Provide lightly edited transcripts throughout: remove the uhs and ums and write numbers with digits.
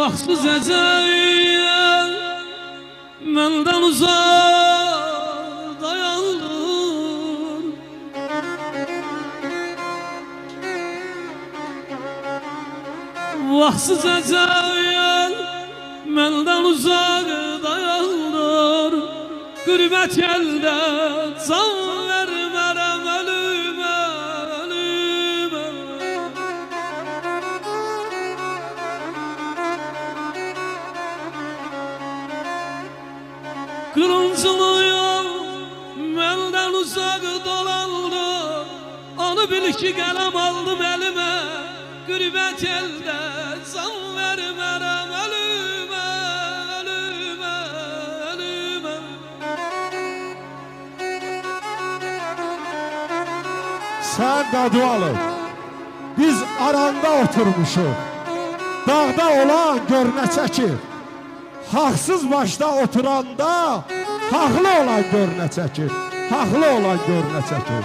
Vaxtsız əcəl məndən uzaq dayandır. Vaxtsız əcəl məndən uzaq dayandır. Qürbət əldə can vermərəm ölümə, ölümə. Qılınclıyam məndən uzaq dolandı. Onu bil ki qələm aldım əlimə. Qürbət əldə can vermərəm ölümə, ölümə, ölümə. Sən Qadıvalov, biz aranda oturmuşuq. Dağda olan görünə çəkir. Haqsız başda oturanda haqlı olan görünə çəkir. Haqlı olan görünə çəkir.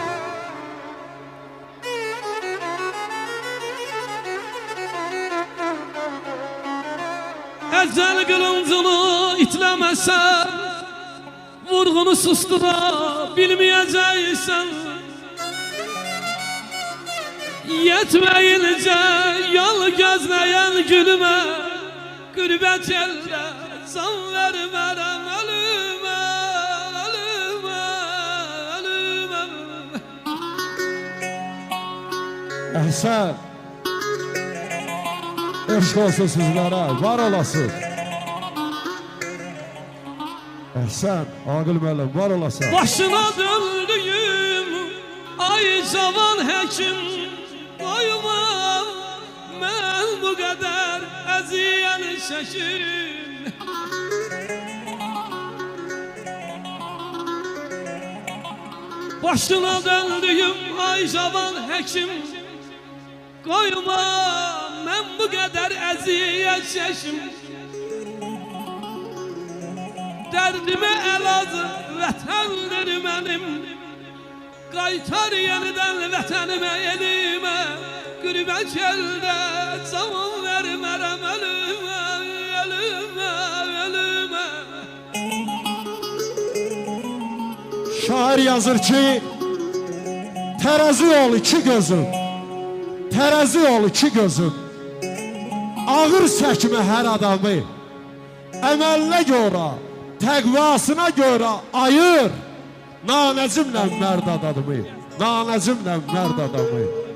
Əcəl qılıncını itləməsən, vurğunu sustura bilməyəcəksən. Yetməyinəcə yol gözləyən gülümə, qürbət əldə can vermərəm ölümə, ölümə, ölümə. Əhsən, eşq olsun sizlərə, var olasın. Əhsən, Aqil müəllim, var olasın. Başına döndüyüm ay cavan həkim, qoyma mən bu qədər əziyyət çəkim. Başına döndüyüm ay cavan həkim, qoyma mən bu qədər əziyyət çəkim. Dərdimə əlac vətəndir mənim, qaytar yenidən vətənimə, elimə. Qürbət əldə can vermərəm ölümə, ölümə, ölümə. Şair yazır ki, tərəzi ol iki gözüm, tərəzi ol iki gözüm. Ağır çəkmə hər adamı, əməlinə görə, təqvasına görə ayır. Nanəcimlə mərd adamı, nanəcimlə mərd adamı.